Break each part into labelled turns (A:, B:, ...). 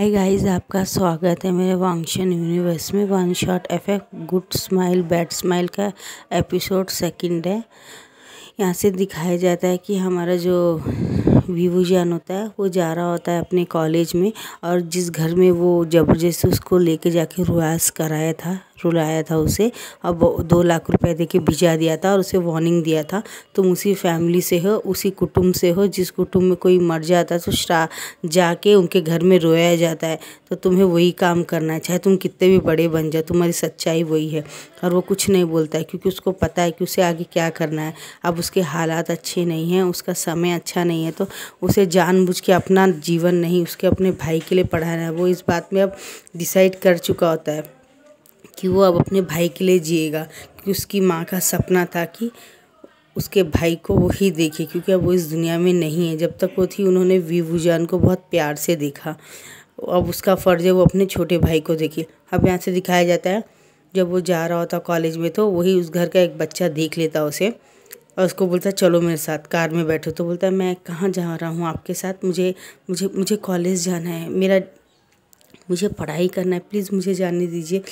A: Hi guys, आपका स्वागत है मेरे वांगशन यूनिवर्स में। One shot effect good smile bad smile का एपिसोड सेकंड है। यहाँ से दिखाया जाता है कि हमारा जो विभूजान होता है वो जा रहा होता है अपने कॉलेज में, और जिस घर में वो ज़बरदस्ती उसको लेके जाके रुलाया था उसे, अब 2 लाख रुपए देके भिजा दिया था और उसे वार्निंग दिया था, तुम उसी फैमिली से हो, उसी कुटुंब से हो जिस कुटुंब में कोई मर जाता है तो जाके उनके घर में रोया जाता है, तो तुम्हें वही काम करना है, चाहे तुम कितने भी बड़े बन जाओ, तुम्हारी सच्चाई वही है। और वो कुछ नहीं बोलता है क्योंकि उसको पता है कि उसे आगे क्या करना है। अब उसके हालात अच्छे नहीं हैं, उसका समय अच्छा नहीं है, तो उसे जानबूझ के अपना जीवन नहीं, उसके अपने भाई के लिए पढ़ाना है। वो इस बात में अब डिसाइड कर चुका होता है कि वो अब अपने भाई के लिए जिएगा, क्योंकि उसकी माँ का सपना था कि उसके भाई को वो ही देखे, क्योंकि अब वो इस दुनिया में नहीं है। जब तक वो थी उन्होंने विभूजान को बहुत प्यार से देखा, अब उसका फ़र्ज़ है वो अपने छोटे भाई को देखे। अब यहाँ से दिखाया जाता है जब वो जा रहा होता कॉलेज में, तो वही उस घर का एक बच्चा देख लेता उसे और उसको बोलता है चलो मेरे साथ कार में बैठो। तो बोलता है मैं कहाँ जा रहा हूँ आपके साथ, मुझे मुझे मुझे कॉलेज जाना है, मुझे पढ़ाई करना है, प्लीज़ मुझे जाने दीजिए।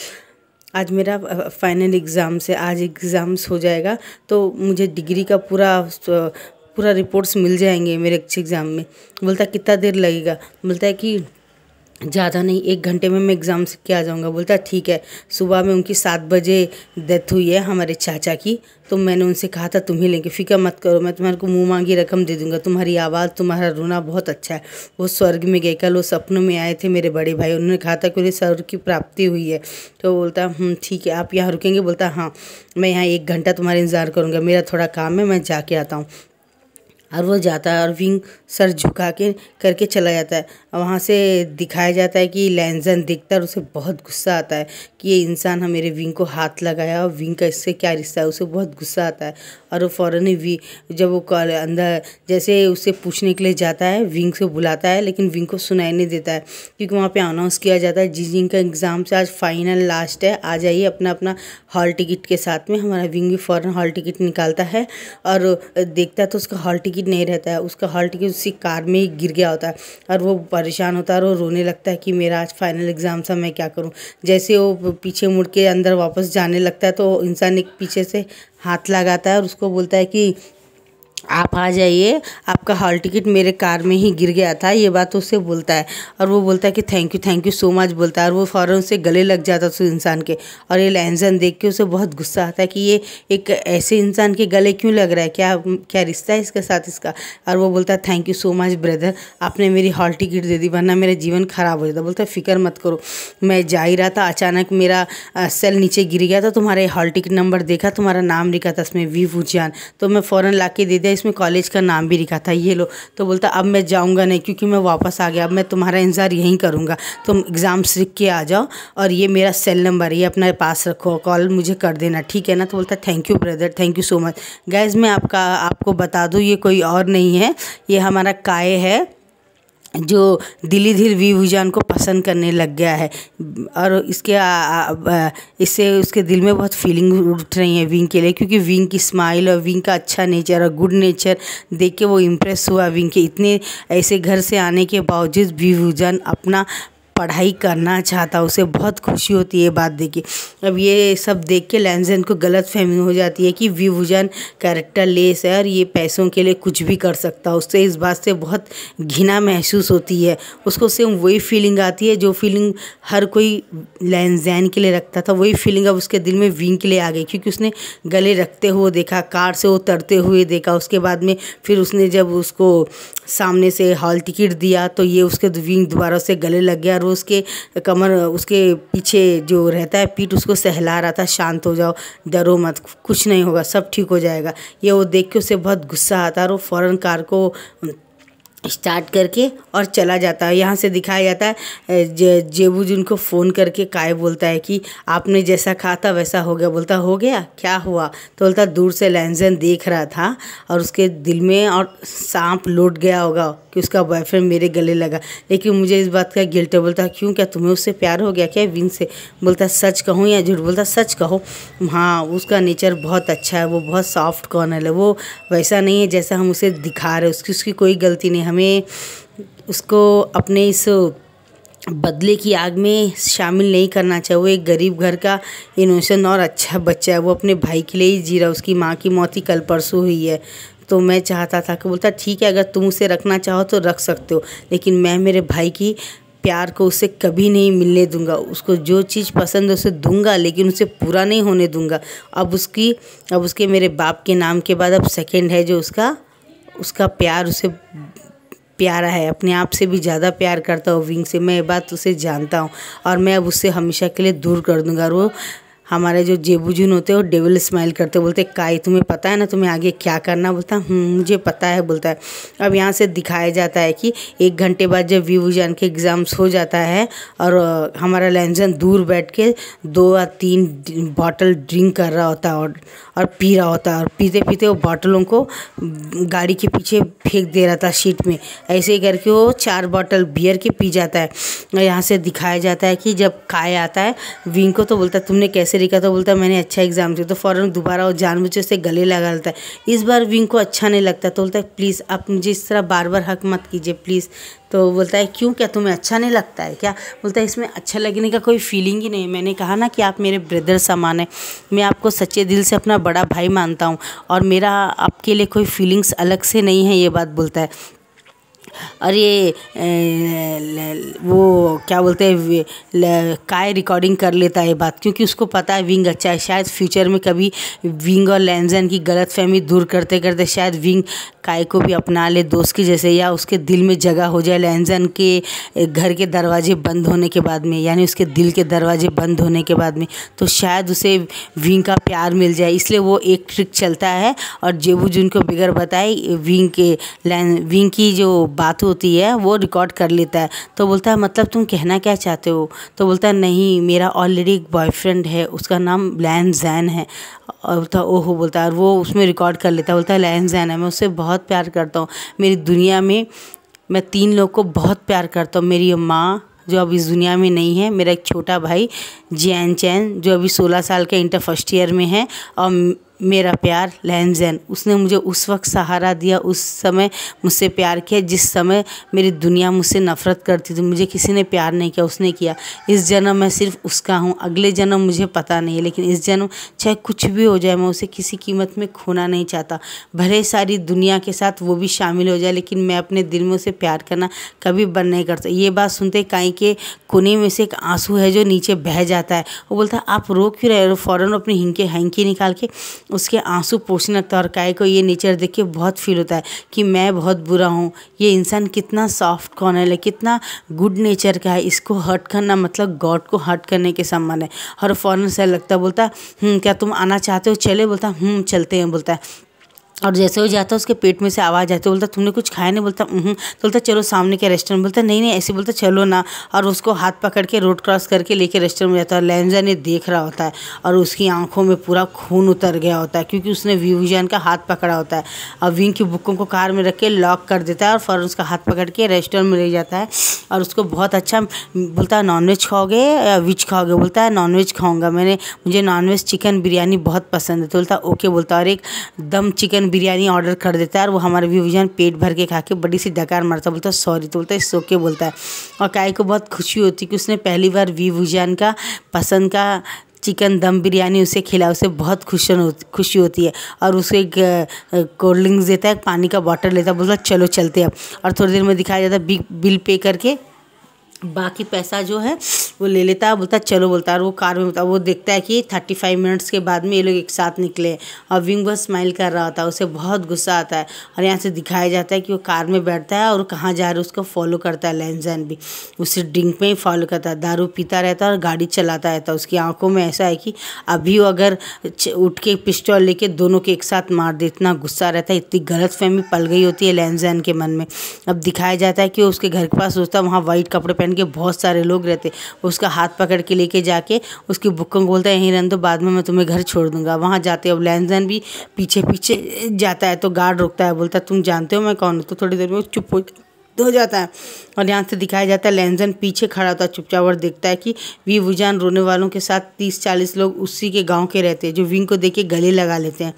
A: आज मेरा फाइनल एग्ज़ाम्स है, आज एग्ज़ाम्स हो जाएगा तो मुझे डिग्री का पूरा रिपोर्ट्स मिल जाएंगे मेरे एग्ज़ाम में। बोलता है कितना देर लगेगा? बोलता है कि ज़्यादा नहीं, 1 घंटे में मैं एग्ज़ाम से क्या आ जाऊँगा। बोलता है ठीक है। सुबह में उनकी 7 बजे डेथ हुई है हमारे चाचा की, तो मैंने उनसे कहा था तुम ही लेंगे, फ़िक्र मत करो, मैं तुम्हारे को मुँह मांगी रकम दे दूँगा, तुम्हारी आवाज़ तुम्हारा रोना बहुत अच्छा है। वो स्वर्ग में गए, कल वो सपनों में आए थे मेरे बड़े भाई, उन्होंने कहा था कि उन्हें स्वर्ग की प्राप्ति हुई है। तो बोलता ठीक है, आप यहाँ रुकेंगे? बोलता हाँ, मैं यहाँ 1 घंटा तुम्हारा इंतज़ार करूँगा, मेरा थोड़ा काम है, मैं जाके आता हूँ। और वो जाता है और विंग सर झुका के करके चला जाता है। वहाँ से दिखाया जाता है कि लैंजन देखता है और उसे बहुत गुस्सा आता है कि ये इंसान मेरे विंग को हाथ लगाया और विंग का इससे क्या रिश्ता है। उसे बहुत गुस्सा आता है और वो फ़ौरन ही जब वो अंदर जैसे उससे पूछने के लिए जाता है, विंग से बुलाता है, लेकिन विंग को सुनाई नहीं देता है क्योंकि वहाँ पर अनाउंस किया जाता है जिन का एग्ज़ाम से आज फाइनल लास्ट है, आ जाइए अपना अपना हॉल टिकट के साथ में। हमारा विंग भी फ़ौरन हॉल टिकट निकालता है और देखता है तो उसका हॉल टिकट नहीं रहता है, उसका हॉल टिकट उसी कार में ही गिर गया होता है और वो परेशान होता है और वो रोने लगता है कि मेरा आज फाइनल एग्ज़ाम था, मैं क्या करूं। जैसे वो पीछे मुड़ के अंदर वापस जाने लगता है तो इंसान एक पीछे से हाथ लगाता है और उसको बोलता है कि आप आ जाइए, आपका हॉल टिकट मेरे कार में ही गिर गया था, ये बात उससे बोलता है। और वो बोलता है कि थैंक यू सो मच बोलता है और वो फ़ौरन उससे गले लग जाता है उस इंसान के। और ये लैंजन देख के उसे बहुत गुस्सा आता है कि ये एक ऐसे इंसान के गले क्यों लग रहा है, क्या रिश्ता है इसके साथ इसका। और वो बोलता है thank you so much brother, आपने मेरी हॉल टिकट दे दी, वरना मेरा जीवन ख़राब हो जाता। बोलता है फ़िक्र मत करो, मैं जा ही रहा था, अचानक मेरा सेल नीचे गिर गया था, तुम्हारे हॉल टिकट नंबर देखा, तुम्हारा नाम लिखा था इसमें विभूजान, तो मैं फ़ौरन ला के दे दिया, इसमें कॉलेज का नाम भी लिखा था, ये लो। तो बोलता अब मैं जाऊंगा नहीं क्योंकि मैं वापस आ गया, अब मैं तुम्हारा इंतज़ार यहीं करूंगा, तुम एग्ज़ाम्स लिख के आ जाओ और ये मेरा सेल नंबर है, ये अपने पास रखो, कॉल मुझे कर देना, ठीक है ना। तो बोलता thank you brother, thank you so much. Guys मैं आपको बता दूँ, ये कोई और नहीं है, ये हमारा काय है जो धीरे धीरे विभूजान को पसंद करने लग गया है और इससे उसके दिल में बहुत फीलिंग उठ रही है विंग के लिए, क्योंकि विंग की स्माइल और विंग का अच्छा नेचर और गुड नेचर देख के वो इम्प्रेस हुआ विंग के। इतने ऐसे घर से आने के बावजूद विभूजान अपना पढ़ाई करना चाहता, उसे बहुत खुशी होती है ये बात देख के। अब ये सब देख के लैंजन को गलत फहमी हो जाती है कि विभूजान कैरेक्टर लेस है और ये पैसों के लिए कुछ भी कर सकता है। उससे इस बात से बहुत घृणा महसूस होती है, उसको सेम वही फीलिंग आती है जो फीलिंग हर कोई लैंजन के लिए रखता था, वही फीलिंग अब उसके दिल में विंग के लिए आ गई, क्योंकि उसने गले रखते हुए देखा, कार से उतरते हुए देखा, उसके बाद में फिर उसने जब उसको सामने से हॉल टिकट दिया तो ये उसके विंग दोबारा से गले लग गया और उसके कमर उसके पीछे जो रहता है पीठ उसको सहला रहा था, शांत हो जाओ, डरो मत, कुछ नहीं होगा, सब ठीक हो जाएगा। ये वो देख के उसे बहुत गुस्सा आता है और वो फ़ौरन कार को स्टार्ट करके और चला जाता है। यहाँ से दिखाया जाता है जेबूजुन को फ़ोन करके काय बोलता है कि आपने जैसा कहा था वैसा हो गया। बोलता हो गया, क्या हुआ? तो बोलता दूर से लैंजन देख रहा था और उसके दिल में और सांप लौट गया होगा कि उसका बॉयफ्रेंड मेरे गले लगा, लेकिन मुझे इस बात का गिल्ट है। बोलता क्यों, क्या तुम्हें उससे प्यार हो गया क्या विंग से? बोलता सच कहूँ या झूठ? बोलता सच कहो। हाँ, उसका नेचर बहुत अच्छा है, वो बहुत सॉफ्ट कॉर्नर है, वो वैसा नहीं है जैसा हम उसे दिखा रहे, उसकी कोई गलती नहीं। हमें उसको अपने इस बदले की आग में शामिल नहीं करना चाहिए। वो एक गरीब घर का इनोसेंट और अच्छा बच्चा है, वो अपने भाई के लिए ही जी रहा है। उसकी माँ की मौत ही कल परसों हुई है। तो मैं चाहता था कि बोलता ठीक है, अगर तुम उसे रखना चाहो तो रख सकते हो, लेकिन मैं मेरे भाई की प्यार को उससे कभी नहीं मिलने दूंगा। उसको जो चीज़ पसंद है उसे दूंगा, लेकिन उसे पूरा नहीं होने दूंगा। अब उसके मेरे बाप के नाम के बाद अब सेकंड है जो उसका प्यार उसे प्यारा है, अपने आप से भी ज़्यादा प्यार करता हूँ विंग से। मैं ये बात उसे जानता हूँ और मैं अब उससे हमेशा के लिए दूर कर दूंगा। और वो हमारे जो जेबूजून होते हैं वो डेविल स्माइल करते, बोलते काई तुम्हें पता है ना तुम्हें आगे क्या करना। बोलता मुझे पता है, बोलता है। अब यहाँ से दिखाया जाता है कि 1 घंटे बाद जब वीवूजान के एग्ज़ाम्स हो जाता है और हमारा लैंजन दूर बैठ के 2 या 3 बॉटल ड्रिंक कर रहा होता है और पी रहा होता है, और पीते पीते वो बॉटलों को गाड़ी के पीछे फेंक दे रहा था शीट में। ऐसे ही करके वो 4 बॉटल बियर के पी जाता है। यहाँ से दिखाया जाता है कि जब काय आता है विंग को तो बोलता है तुमने कैसे लिखा, तो बोलता है मैंने अच्छा एग्ज़ाम दिया। तो फ़ौरन दोबारा वो जानबूझ से गले लगा लेता है। इस बार विंग को अच्छा नहीं लगता, तो बोलता है प्लीज़ आप मुझे इस तरह बार बार हक मत कीजिए प्लीज़। तो बोलता है क्यों, क्या तुम्हें अच्छा नहीं लगता है क्या? बोलता है इसमें अच्छा लगने का कोई फीलिंग ही नहीं। मैंने कहा ना कि आप मेरे ब्रदर समान हैं, मैं आपको सच्चे दिल से अपना बड़ा भाई मानता हूँ और मेरा आपके लिए कोई फीलिंग्स अलग से नहीं है, ये बात बोलता है। और ये वो क्या बोलते हैं काय रिकॉर्डिंग कर लेता है बात, क्योंकि उसको पता है विंग अच्छा है। शायद फ्यूचर में कभी विंग और लैंजन की गलतफहमी दूर करते करते शायद विंग काय को भी अपना ले दोस्त की जैसे, या उसके दिल में जगह हो जाए लैंजन के घर के दरवाजे बंद होने के बाद में, यानी उसके दिल के दरवाजे बंद होने के बाद में, तो शायद उसे विंग का प्यार मिल जाए। इसलिए वो एक ट्रिक चलता है और जेबूजून को बिगड़ बताए विंग की जो बात होती है वो रिकॉर्ड कर लेता है। तो बोलता है मतलब तुम कहना क्या चाहते हो? तो बोलता है नहीं, मेरा ऑलरेडी एक बॉयफ्रेंड है, उसका नाम लैंजन है। और बोलता ओहो, बोलता है, और वो उसमें रिकॉर्ड कर लेता है। बोलता है लैंजन है, मैं उससे बहुत प्यार करता हूँ। मेरी दुनिया में मैं 3 लोग को बहुत प्यार करता हूँ। मेरी माँ जो अब इस दुनिया में नहीं है, मेरा एक छोटा भाई जियान चैन जो अभी 16 साल के इंटर फर्स्ट ईयर में है, और मेरा प्यार लैंजन। उसने मुझे उस वक्त सहारा दिया, उस समय मुझसे प्यार किया जिस समय मेरी दुनिया मुझसे नफ़रत करती थी। मुझे किसी ने प्यार नहीं किया, उसने किया। इस जन्म मैं सिर्फ उसका हूँ, अगले जन्म मुझे पता नहीं है, लेकिन इस जन्म चाहे कुछ भी हो जाए मैं उसे किसी कीमत में खोना नहीं चाहता। भले सारी दुनिया के साथ वो भी शामिल हो जाए, लेकिन मैं अपने दिल में उसे प्यार करना कभी बंद नहीं करता। ये बात सुनते काई के कोने में से एक आंसू है जो नीचे बह जाता है। वो बोलता है आप रो क्यों रहे हो? फ़ौरन अपनी हैंकी निकाल के उसके आंसू पोंछने लगता है। और काय को ये नेचर देख के बहुत फील होता है कि मैं बहुत बुरा हूँ, ये इंसान कितना सॉफ्ट कॉर्नर है, कितना गुड नेचर का है, इसको हर्ट करना मतलब गॉड को हर्ट करने के समान है। और फ़ौरन से लगता है, बोलता क्या तुम आना चाहते हो? चले? बोलता चलते हैं, बोलता है। और जैसे हो जाता है उसके पेट में से आवाज़ आती है, बोलता तुमने कुछ खाया नहीं? बोलता तो बोलता चलो सामने के रेस्टोरेंट। बोलता नहीं ऐसे, बोलता चलो ना। और उसको हाथ पकड़ के रोड क्रॉस करके लेके रेस्टोरेंट में जाता है। लैंजन ने देख रहा होता है और उसकी आंखों में पूरा खून उतर गया होता है, क्योंकि उसने वीवूजान का हाथ पकड़ा होता है। और विंग की बुकों को कार में रख के लॉक कर देता है और फ़ौरन उसका हाथ पकड़ के रेस्टोरेंट में ले जाता है। और उसको बहुत अच्छा बोलता है नॉनवेज खाओगे या वेज खाओगे? बोलता है नॉनवेज खाऊंगा, मुझे नॉनवेज चिकन बिरयानी बहुत पसंद है। तो बोलता ओके, बोलता और एक दम चिकन बिरयानी ऑर्डर कर देता है। और वो हमारे वीवूजान पेट भर के खा के बड़ी सी डकार मारता, बोलता सॉरी। तो बोलता है इट्स ओके, बोलता है। और काय को बहुत खुशी होती कि उसने पहली बार वीवूजान का पसंद का चिकन दम बिरयानी उसे खिला, उसे बहुत खुशी होती है। और उसे एक कोल्ड ड्रिंक्स देता है, पानी का बॉटल लेता है, बोलता चलो चलते अब। और थोड़ी देर में दिखाया जाता है बिल पे करके बाकी पैसा जो है वो ले लेता है। बोलता चलो, बोलता है। और वो कार में वो देखता है कि 35 मिनट्स के बाद में ये लोग एक साथ निकले। और विंग बहुत स्माइल कर रहा होता है, उसे बहुत गुस्सा आता है। और यहाँ से दिखाया जाता है कि वो कार में बैठता है और कहाँ जा रहा है उसको फॉलो करता है। लैंजन भी उसे ड्रिंक में ही फॉलो करता है, दारू पीता रहता है और गाड़ी चलाता रहता है। उसकी आंखों में ऐसा है कि अभी वो अगर उठ के पिस्टल लेके दोनों के एक साथ मार दे, इतना गुस्सा रहता है, इतनी गलतफहमी पल गई होती है लैंजन के मन में। अब दिखाया जाता है कि उसके घर के पास सोचता है वहाँ वाइट कपड़े पहन के बहुत सारे लोग रहते। उसका हाथ पकड़ के लेके जाके उसकी बुक्कों को बोलता है यहीं रहने दो, बाद में मैं तुम्हें घर छोड़ दूंगा। वहाँ जाते अब लैंजन भी पीछे पीछे जाता है तो गार्ड रोकता है, बोलता तुम जानते हो मैं कौन हूँ? तो थोड़ी देर में चुप हो जाता है। और यहाँ से दिखाया जाता है लैंजन पीछे खड़ा होता है चुपचाप और देखता है कि वीवूजान रोने वालों के साथ 30-40 लोग उसी के गाँव के रहते हैं, जो विंग को देख के गले लगा लेते हैं।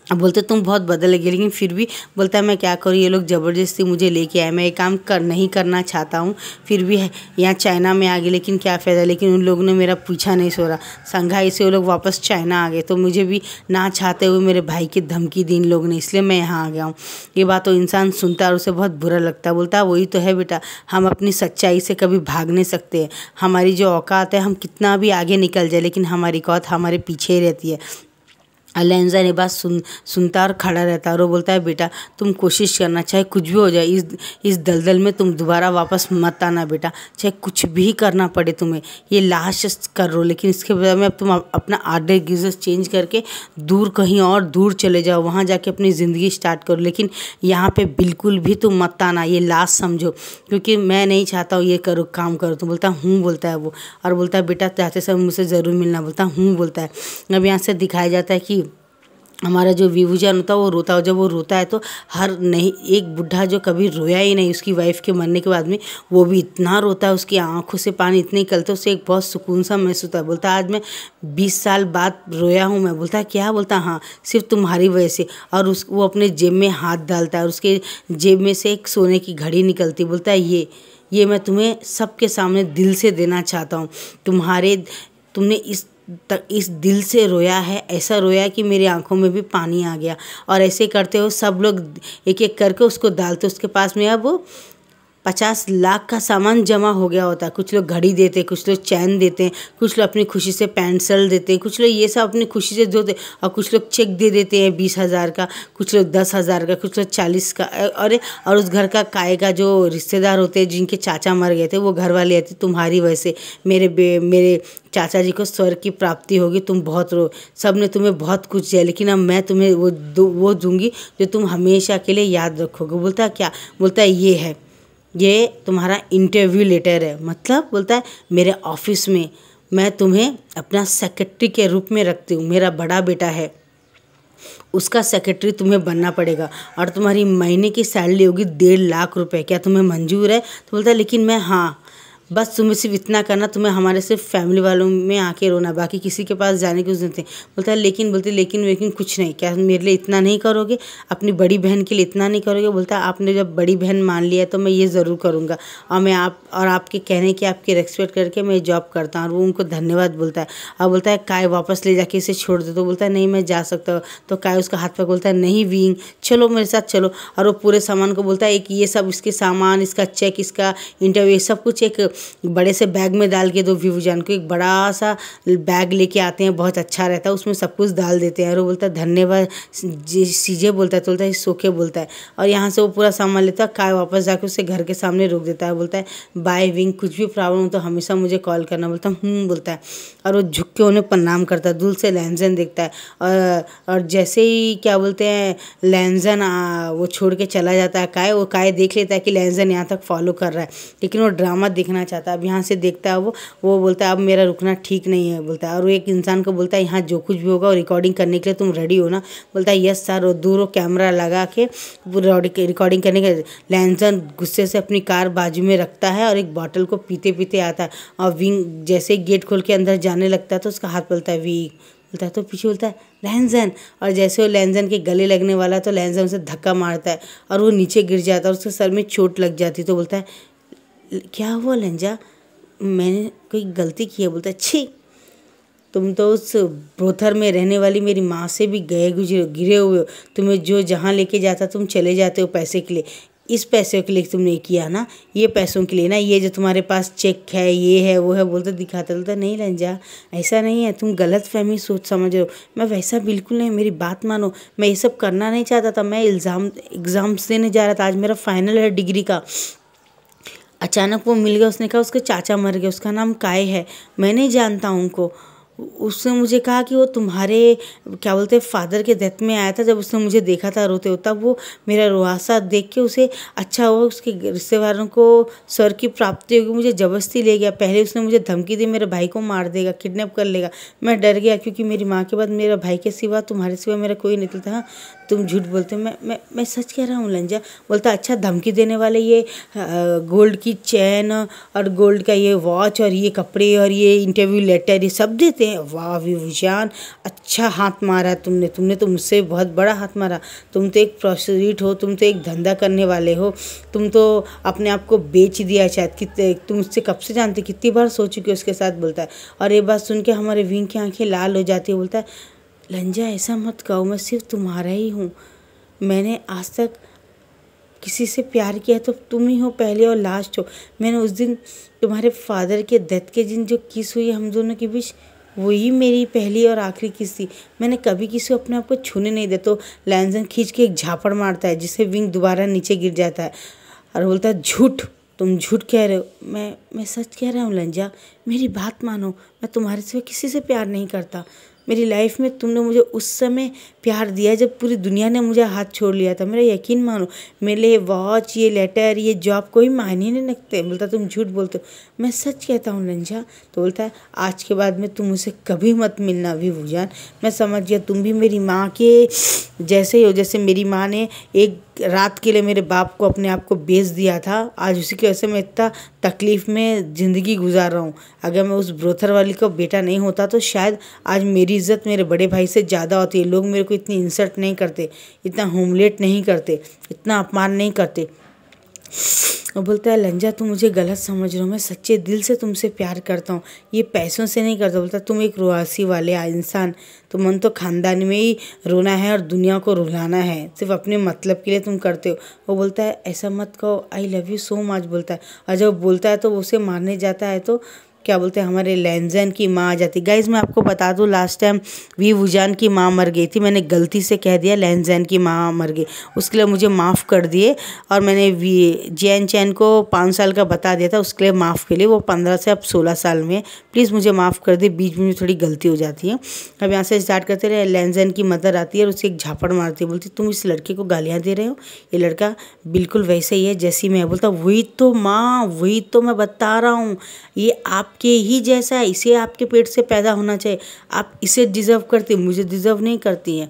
A: अब बोलते तुम बहुत बदल गए, लेकिन फिर भी बोलता है मैं क्या करूँ, ये लोग ज़बरदस्ती मुझे लेके आए, मैं ये काम नहीं करना चाहता हूँ, फिर भी यहाँ चाइना में आ गए, लेकिन क्या फ़ायदा, लेकिन उन लोगों ने मेरा पीछा नहीं छोड़ा। संघाई से वो लोग वापस चाइना आ गए, तो मुझे भी ना चाहते हुए मेरे भाई की धमकी दी इन लोगों ने, इसलिए मैं यहाँ आ गया हूँ। ये बात तो इंसान सुनता है और उसे बहुत बुरा लगता है। बोलता है वही तो है बेटा, हम अपनी सच्चाई से कभी भाग नहीं सकते। हमारी जो औकात है, हम कितना भी आगे निकल जाए, लेकिन हमारी औकात हमारे पीछे ही रहती है। लेंजा ने बात सुनता और खड़ा रहता और वो बोलता है बेटा तुम कोशिश करना, चाहे कुछ भी हो जाए, इस दलदल में तुम दोबारा वापस मत आना बेटा, चाहे कुछ भी करना पड़े तुम्हें, ये लास्ट कर रो, लेकिन इसके बजाय में अब तुम अपना आर्डर गिजस चेंज करके दूर कहीं और दूर चले जाओ, वहाँ जाके अपनी ज़िंदगी स्टार्ट करो, लेकिन यहाँ पे बिल्कुल भी तुम मत आना, ये लास्ट समझो, क्योंकि मैं नहीं चाहता हूँ ये करो काम करो। तो बोलता हूँ बोलता है वो, और बोलता है बेटा जाते समय मुझसे ज़रूर मिलना, बोलता हूँ बोलता है। अब यहाँ से दिखाया जाता है कि हमारा जो विभूजान होता है वो रोता है, जब वो रोता है तो हर नहीं एक बुढ़ा जो कभी रोया ही नहीं उसकी वाइफ के मरने के बाद में, वो भी इतना रोता है, उसकी आंखों से पानी इतने निकलते, उसे एक बहुत सुकून सा महसूस होता है। बोलता है आज मैं 20 साल बाद रोया हूँ मैं। बोलता है क्या? बोलता हाँ सिर्फ तुम्हारी वजह से। और वो अपने जेब में हाथ डालता है और उसके जेब में से एक सोने की घड़ी निकलती। बोलता है ये मैं तुम्हें सबके सामने दिल से देना चाहता हूँ, तुमने इस दिल से रोया है, ऐसा रोया कि मेरी आंखों में भी पानी आ गया। और ऐसे करते हो सब लोग एक एक करके उसको डालते, उसके पास में अब 50 लाख का सामान जमा हो गया होता है। कुछ लोग घड़ी देते, कुछ लोग चैन देते हैं, कुछ लोग अपनी खुशी से पैंट शर्ट देते हैं, कुछ लोग ये सब अपनी खुशी से देते, और कुछ लोग चेक दे देते हैं 20,000 का, कुछ लोग 10,000 का, कुछ लोग 40 का। और उस घर का काय का जो रिश्तेदार होते हैं जिनके चाचा मर गए थे, वो घर वाले आते तुम्हारी वजह से मेरे चाचा जी को स्वर्ग की प्राप्ति होगी, तुम बहुत रो, सब ने तुम्हें बहुत कुछ दिया, लेकिन अब मैं तुम्हें वो दूंगी जो तुम हमेशा के लिए याद रखोगे। बोलता है क्या? बोलता है ये तुम्हारा इंटरव्यू लेटर है। मतलब बोलता है मेरे ऑफिस में मैं तुम्हें अपना सेक्रेटरी के रूप में रखती हूँ, मेरा बड़ा बेटा है उसका सेक्रेटरी तुम्हें बनना पड़ेगा, और तुम्हारी महीने की सैलरी होगी 1.5 लाख रुपए, क्या तुम्हें मंजूर है? तो बोलता है लेकिन मैं हाँ, बस तुम्हें सिर्फ इतना करना, तुम्हें हमारे सिर्फ फैमिली वालों में आके रोना, बाकी किसी के पास जाने की जरूरत नहीं। बोलता है लेकिन कुछ नहीं, क्या मेरे लिए इतना नहीं करोगे? अपनी बड़ी बहन के लिए इतना नहीं करोगे? बोलता है आपने जब बड़ी बहन मान लिया तो मैं ये ज़रूर करूँगा, और मैं आपके कहने की आपकी रेस्पेक्ट करके मैं जॉब करता हूँ। और वो उनको धन्यवाद बोलता है और बोलता है काय वापस ले जाके इसे छोड़ दे। तो बोलता है नहीं मैं जा सकता हूँ। तो काय उसका हाथ पकड़ बोलता है नहीं विंग, चलो मेरे साथ चलो। और वो पूरे सामान को बोलता है एक ये सब इसके सामान, इसका चेक, इसका इंटरव्यू, सब कुछ एक बड़े से बैग में डाल के दो। विभूजान को एक बड़ा सा बैग लेके आते हैं, बहुत अच्छा रहता है, उसमें सब कुछ डाल देते हैं। और वो बोलता है धन्यवाद सीजे, बोलता है सोके बोलता है। और यहाँ से वो पूरा सामान लेता है, काय वापस जाके उसे घर के सामने रोक देता है। बोलता है बाय विंग, कुछ भी प्रॉब्लम हो तो हमेशा मुझे कॉल करना। बोलता हूँ बोलता है, और वो झुक के उन्हें प्रणाम करता है, दूर से लैंजन देखता है। और जैसे ही क्या बोलते हैं लैंजन वो छोड़ के चला जाता है, वो काय देख लेता है कि लैंजन यहाँ तक फॉलो कर रहा है, लेकिन वो ड्रामा देखना चाहता है। अब यहाँ से देखता है वो बोलता है अब मेरा रुकना ठीक नहीं है, बोलता है। और वो एक इंसान को बोलता है यहाँ जो कुछ भी होगा रिकॉर्डिंग करने के लिए तुम रेडी हो ना? बोलता है यस सर। और दूर कैमरा लगा के रिकॉर्डिंग करने के लैंजन गुस्से से अपनी कार बाजू में रखता है और एक बॉटल को पीते पीते आता है। और विंग जैसे गेट खोल के अंदर जाने लगता है तो उसका हाथ बोलता है वी, बोलता है तो पीछे बोलता है लैंजन। और जैसे वो लैंजन के गले लगने वाला तो लैंजन उसे धक्का मारता है और वो नीचे गिर जाता है और उसके सर में चोट लग जाती। तो बोलता है क्या हुआ लैंजा, मैंने कोई गलती की है? बोलता है छी, तुम तो उस ब्रोथर में रहने वाली मेरी माँ से भी गिरे हुए हो। तुम्हें जो जहाँ लेके जाता तुम चले जाते हो पैसे के लिए। इस पैसे के लिए तुमने किया ना, ये पैसों के लिए ना, ये जो तुम्हारे पास चेक है ये है वो है, बोलता दिखाता। बोलता नहीं लंजा ऐसा नहीं है, तुम गलत फहमी सोच समझ रहे हो, मैं वैसा बिल्कुल नहीं, मेरी बात मानो, मैं ये सब करना नहीं चाहता था। मैं एग्ज़ाम्स देने जा रहा था, आज मेरा फाइनल है डिग्री का। अचानक वो मिल गया, उसने कहा उसके चाचा मर गए, उसका नाम काय है, मैं नहीं जानता हूँ उनको। उसने मुझे कहा कि वो तुम्हारे क्या बोलते फादर के डेथ में आया था, जब उसने मुझे देखा था रोते हो, तब वो मेरा रोआसा देख के उसे अच्छा हुआ, उसके रिश्तेदारों को स्वर की प्राप्ति होगी, मुझे ज़बरदस्ती ले गया। पहले उसने मुझे धमकी दी मेरे भाई को मार देगा, किडनैप कर लेगा। मैं डर गया क्योंकि मेरी माँ के बाद मेरा भाई के सिवा तुम्हारे सिवा मेरा कोई नहीं था। तुम झूठ बोलते हो। मैं सच कह रहा हूँ लंजा। बोलता अच्छा धमकी देने वाले ये गोल्ड की चैन और गोल्ड का ये वॉच और ये कपड़े और ये इंटरव्यू लेटर ये सब देते हैं। वाह विभूषण, अच्छा हाथ मारा तुमने तो मुझसे बहुत बड़ा हाथ मारा। तुम तो एक प्रोस्टिट्यूट हो, तुम तो एक धंधा करने वाले हो, तुम तो अपने आप को बेच दिया शायद। कितने तुम उससे कब से जानते, कितनी बार सो चुके हो उसके साथ, बोलता है। और ये बात सुन के हमारे विंग की आंखें लाल हो जाती है। बोलता है लंजा ऐसा मत कहो, मैं सिर्फ तुम्हारा ही हूँ। मैंने आज तक किसी से प्यार किया तो तुम ही हो, पहले और लास्ट हो। मैंने उस दिन तुम्हारे फादर के डेथ के दिन जो किस हुई हम दोनों के बीच, वही मेरी पहली और आखिरी किस थी। मैंने कभी किसी को अपने आप को छूने नहीं दिया। तो लैंसन खींच के एक झापड़ मारता है जिससे विंग दोबारा नीचे गिर जाता है और बोलता है झूठ, तुम झूठ कह रहे हो। मैं सच कह रहा हूँ लंजा, मेरी बात मानो। मैं तुम्हारे सिवा किसी से प्यार नहीं करता। मेरी लाइफ में तुमने मुझे उस समय प्यार दिया जब पूरी दुनिया ने मुझे हाथ छोड़ लिया था। मेरा यकीन मानो, मेरे लिए वॉच, ये लेटर, ये जॉब कोई मायने नहीं रखते। बोलता तुम झूठ बोलते हो। मैं सच कहता हूँ लंजा। तो बोलता है आज के बाद में तुम मुझसे कभी मत मिलना विभूषण। मैं समझ गया तुम भी मेरी माँ के जैसे ही हो। जैसे मेरी माँ ने एक रात के लिए मेरे बाप को अपने आप को बेच दिया था, आज उसी की वजह से मैं इतना तकलीफ़ में ज़िंदगी गुजार रहा हूँ। अगर मैं उस ब्रोथर वाली का बेटा नहीं होता तो शायद आज मेरी इज़्ज़त मेरे बड़े भाई से ज़्यादा होती है। लोग मेरे को इतनी इंसल्ट नहीं करते, इतना ह्यूमिलेट नहीं करते, इतना अपमान नहीं करते। वो बोलता है लंजा तुम मुझे गलत समझ रहे हो, मैं सच्चे दिल से तुमसे प्यार करता हूँ, ये पैसों से नहीं करता। बोलता तुम एक रुआसी वाले इंसान, तो मन तो खानदान में ही रोना है और दुनिया को रुलाना है, सिर्फ अपने मतलब के लिए तुम करते हो। वो बोलता है ऐसा मत कहो, I love you so much, बोलता है। और जब बोलता है तो वो उसे मारने जाता है तो क्या बोलते हैं हमारे लैंसन की माँ आ जाती। गाइज मैं आपको बता दूँ लास्ट टाइम विभूषण की माँ मर गई थी। मैंने गलती से कह दिया लैंसन की माँ मर गई, उसके लिए मुझे माफ़ कर दिए। और मैंने जैन चैन को 5 साल का बता दिया था, उसके लिए माफ़ के लिए। वो 15 से अब 16 साल में, प्लीज़ मुझे माफ़ कर दे, बीच में थोड़ी गलती हो जाती है। अब यहाँ से स्टार्ट करते रहे। लैंसन की मदर आती है और उसे एक झापड़ मारती है, बोलती तुम इस लड़के को गालियाँ दे रहे हो, ये लड़का बिल्कुल वैसे ही है जैसी मैं। बोलता वही तो माँ, वही तो मैं बता रहा हूँ, ये आपके ही जैसा है, इसे आपके पेट से पैदा होना चाहिए, आप इसे डिज़र्व करते, मुझे डिज़र्व नहीं करती है।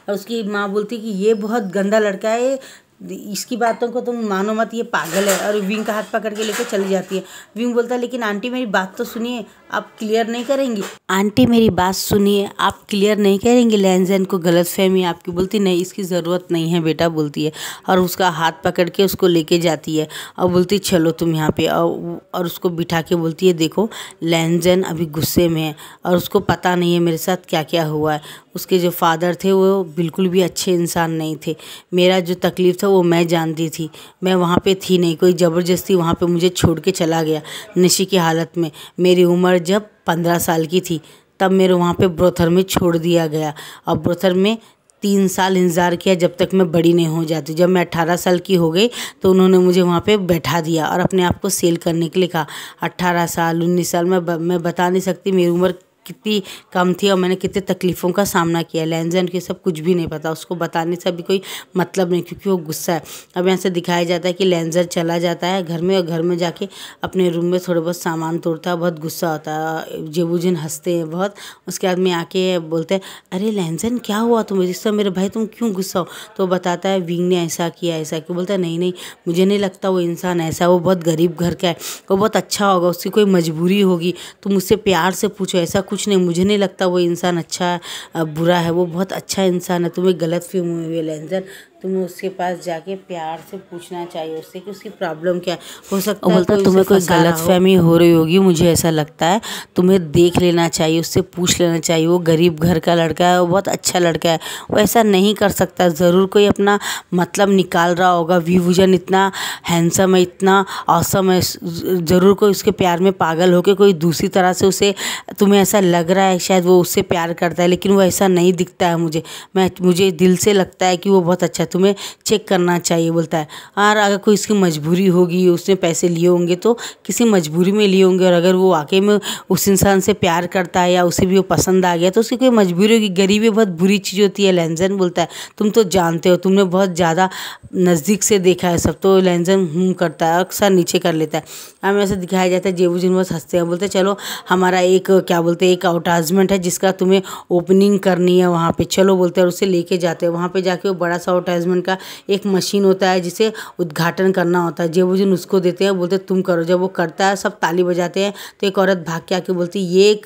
A: और उसकी माँ बोलती कि ये बहुत गंदा लड़का है, इसकी बातों को तुम मानो मत, ये पागल है। और विंग का हाथ पकड़ के लेके चली जाती है। विंग बोलता है लेकिन आंटी मेरी बात तो सुनिए, आप क्लियर नहीं करेंगी? आंटी मेरी बात सुनिए, आप क्लियर नहीं करेंगे? लैंसन को गलतफहमी आपकी। बोलती नहीं इसकी ज़रूरत नहीं है बेटा, बोलती है। और उसका हाथ पकड़ के उसको लेके जाती है और बोलती चलो तुम यहाँ पे। और उसको बिठा के बोलती है देखो लैंसन अभी गुस्से में है और उसको पता नहीं है मेरे साथ क्या क्या हुआ है। उसके जो फादर थे वो बिल्कुल भी अच्छे इंसान नहीं थे। मेरा जो तकलीफ़ था वो मैं जानती थी, मैं वहाँ पे थी नहीं, कोई ज़बरदस्ती वहाँ पे मुझे छोड़ के चला गया नशे की हालत में। मेरी उम्र जब 15 साल की थी तब मेरे वहाँ पे ब्रोथर में छोड़ दिया गया और ब्रोथर में 3 साल इंतज़ार किया जब तक मैं बड़ी नहीं हो जाती। जब मैं 18 साल की हो गई तो उन्होंने मुझे वहाँ पे बैठा दिया और अपने आप को सेल करने के लिए कहा। 18 साल 19 साल मैं बता नहीं सकती मेरी उम्र कितनी कम थी और मैंने कितने तकलीफ़ों का सामना किया। लैंसन के सब कुछ भी नहीं पता, उसको बताने से भी कोई मतलब नहीं क्योंकि वो गुस्सा है। अब यहाँ से दिखाया जाता है कि लैंसन चला जाता है घर में और घर में जाके अपने रूम में थोड़े बहुत सामान तोड़ता है, बहुत गुस्सा होता है। जेबूजन हंसते हैं बहुत। उसके बाद में आके बोलते हैं अरे लैंसन क्या हुआ तुम्हें, जिस तरह मेरे भाई तुम क्यों गुस्सा हो? तो बताता है विंग ने ऐसा किया ऐसा क्यों। बोलता है नहीं मुझे नहीं लगता वो इंसान ऐसा, वो बहुत गरीब घर का है, वो बहुत अच्छा होगा, उसकी कोई मजबूरी होगी, तुम उससे प्यार से पूछो, ऐसा कुछ नहीं, मुझे नहीं लगता वो इंसान अच्छा बुरा है, वो बहुत अच्छा इंसान है, तुम्हें गलत फहमी हुई है लैंसन। तुम्हें उसके पास जाके प्यार से पूछना चाहिए उससे कि उसकी प्रॉब्लम क्या है। हो सकता है तुम्हें कोई गलतफहमी हो रही होगी, मुझे ऐसा लगता है, तुम्हें देख लेना चाहिए, उससे पूछ लेना चाहिए। वो गरीब घर का लड़का है, वो बहुत अच्छा लड़का है, वो ऐसा नहीं कर सकता। ज़रूर कोई अपना मतलब निकाल रहा होगा। विभूषण इतना हैंडसम है, इतना ऑसम है, ज़रूर कोई उसके प्यार में पागल होकर कोई दूसरी तरह से उसे, तुम्हें ऐसा लग रहा है शायद वो उससे प्यार करता है, लेकिन वो ऐसा नहीं दिखता है मुझे दिल से लगता है कि वो बहुत अच्छा। तुम्हें चेक करना चाहिए बोलता है। और अगर कोई इसकी मजबूरी होगी, उसने पैसे लिए होंगे तो किसी मजबूरी में लिए होंगे, और अगर वो वाकई में उस इंसान से प्यार करता है या उसे भी वो पसंद आ गया तो उसकी कोई मजबूरी होगी। गरीबी बहुत बुरी चीज़ होती है। लैंजन बोलता है तुम तो जानते हो, तुमने बहुत ज़्यादा नज़दीक से देखा है सब। तो लैंजन करता है, अक्सर नीचे कर लेता है। हमें ऐसा दिखाया जाता है। जेबूजन बहुत हंसते हैं, बोलते चलो हमारा एक क्या बोलते हैं एक एडवर्टाइजमेंट है जिसका तुम्हें ओपनिंग करनी है वहाँ पे, चलो बोलते हैं। और उसे लेके जाते हैं वहाँ पे। जाके वो बड़ा सा एडवर्टाइजमेंट का एक मशीन होता है जिसे उद्घाटन करना होता है। जेबूजन उसको देते हैं, बोलते तुम करो। जब वो करता है सब ताली बजाते हैं। तो एक औरत भाग के आके बोलती ये एक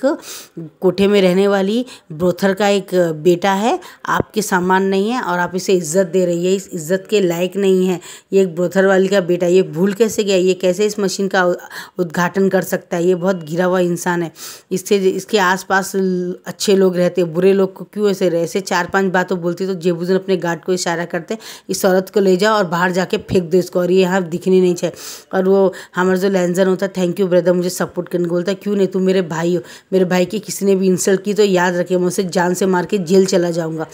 A: कोठे में रहने वाली ब्रोथर का एक बेटा है, आपके सामान नहीं है और आप इसे इज्जत दे रही है, इस इज्जत के लायक नहीं है। ये एक ब्रोथर वाली का बेटा, ये भूल कैसे गया, ये कैसे इस मशीन का उद्घाटन कर सकता है, ये बहुत गिरा हुआ इंसान है। इससे इसके आसपास अच्छे लोग रहते, बुरे लोग को क्यों ऐसे रहे। ऐसे 4-5 बातों बोलती तो जेबूजन अपने गार्ड को इशारा करते इस औरत को ले जाओ और बाहर जाके फेंक दो इसको, और ये यहाँ दिखनी नहीं चाहिए। और वो हमारा जो लैंजन होता है थैंक यू ब्रदर मुझे सपोर्ट करने को बोलता है। क्यों नहीं, तुम मेरे भाई हो। मेरे भाई की किसी ने भी इंसल्ट की तो याद रखे, मैं उसे जान से मार के जेल चला जाऊँगा।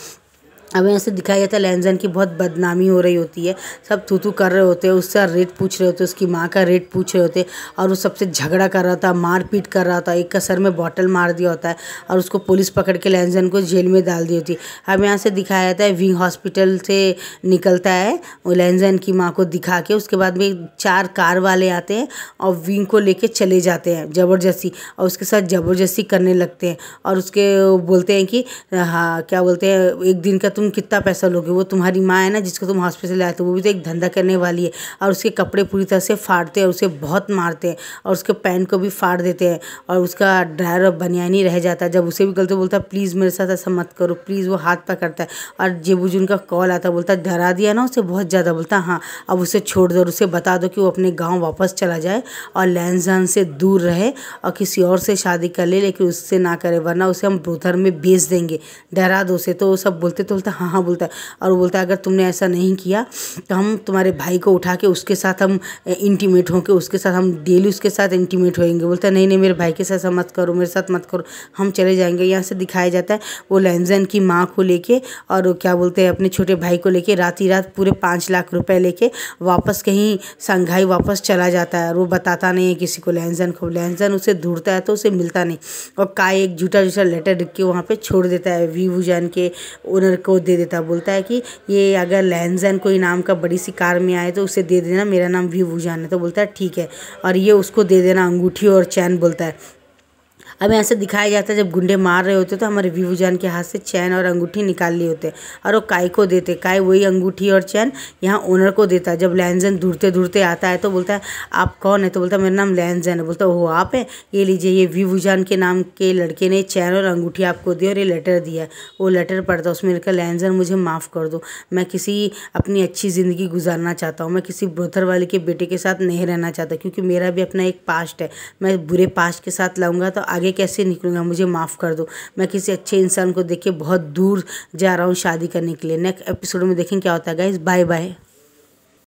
A: अब यहाँ से दिखाया जाता है लैंजन की बहुत बदनामी हो रही होती है। सब थू कर रहे होते हैं, उससे रेट पूछ रहे होते हैं, उसकी माँ का रेट पूछ रहे होते हैं, और वो सबसे झगड़ा कर रहा था, मार पीट कर रहा था। एक का सर में बॉटल मार दिया होता है और उसको पुलिस पकड़ के लैंजन को जेल में डाल दी होती है। अब यहाँ से दिखाया जाता है विंग हॉस्पिटल से निकलता है वो लैंजन की माँ को दिखा के। उसके बाद में 4 कार वाले आते हैं और विंग को लेके चले जाते हैं ज़बरदस्ती, और उसके साथ ज़बरदस्ती करने लगते हैं। और उसके बोलते हैं कि हाँ क्या बोलते हैं एक दिन का तुम कितना पैसा लोगे, वो तुम्हारी माँ है ना जिसको तुम हॉस्पिटल लाए थे, वो भी तो एक धंधा करने वाली है। और उसके कपड़े पूरी तरह से फाड़ते हैं और उसे बहुत मारते हैं और उसके पैंट को भी फाड़ देते हैं और उसका ड्रायर और बनियानी रह जाता है। जब उसे भी गलती बोलता है प्लीज़ मेरे साथ ऐसा मत करो प्लीज़, वो हाथ पकड़ता है। और जेबूजन का कॉल आता है, बोलता है डरा दिया ना उसे बहुत ज़्यादा। बोलता हाँ अब उसे छोड़ दो और उसे बता दो कि वो अपने गाँव वापस चला जाए और लैंजन से दूर रहे और किसी और से शादी कर ले, लेकिन उससे ना करे वरना उसे हम ब्रोथर में बेच देंगे, डरा दो उसे। तो वो सब बोलते तो बोलता हाँ बोलता है। और वो बोलता है अगर तुमने ऐसा नहीं किया तो हम तुम्हारे भाई को उठा के उसके साथ हम इंटीमेट होंगे, उसके साथ हम डेली उसके साथ इंटीमेट होएंगे। बोलता है नहीं नहीं मेरे भाई के साथ ऐसा मत करो, मेरे साथ मत करो, हम चले जाएंगे। यहाँ से दिखाया जाता है वो लैंजन की माँ को लेके और क्या बोलते हैं अपने छोटे भाई को लेके रात ही रात पूरे 5 लाख रुपए लेके वापस कहीं संघाई वापस चला जाता है। और वो बताता नहीं है किसी को लैंजन को। लैंजन उसे ढूंढता है तो उसे मिलता नहीं, और काय एक झूठा लेटर लिख के वहाँ पे छोड़ देता है, वी वुजान के ओनर को दे देता है। बोलता है कि ये अगर लैंजन कोई नाम का बड़ी सी कार में आए तो उसे दे देना, मेरा नाम वी वुजान है। तो बोलता है ठीक है, और ये उसको दे देना अंगूठी और चैन बोलता है। अब ऐसे दिखाया जाता है जब गुंडे मार रहे होते तो हमारे वी वुजान के हाथ से चैन और अंगूठी निकाल लिए होते और वो काय को देते। काय वही अंगूठी और चैन यहाँ ओनर को देता है। जब लैंजन ढूंढते ढूंढते आता है तो बोलता है आप कौन है, तो बोलता है मेरा नाम लैंजन है। बोलता है वो आप है, ये लीजिए ये वी वुजान के नाम के लड़के ने चैन और अंगूठी आपको दी और ये लेटर दिया है। वो लेटर पढ़ता है, उसमें लिखा लैंजन मुझे माफ़ कर दो, मैं किसी अपनी अच्छी ज़िंदगी गुजारना चाहता हूँ, मैं किसी ब्रोथर वाले के बेटे के साथ नहीं रहना चाहता क्योंकि मेरा भी अपना एक पास्ट है, मैं बुरे पास्ट के साथ लाऊंगा तो आगे कैसे निकलूंगा, मुझे माफ़ कर दो, मैं किसी अच्छे इंसान को देख के बहुत दूर जा रहा हूँ शादी करने के लिए। नेक्स्ट एपिसोड में देखें क्या होता है गाइस। Bye bye.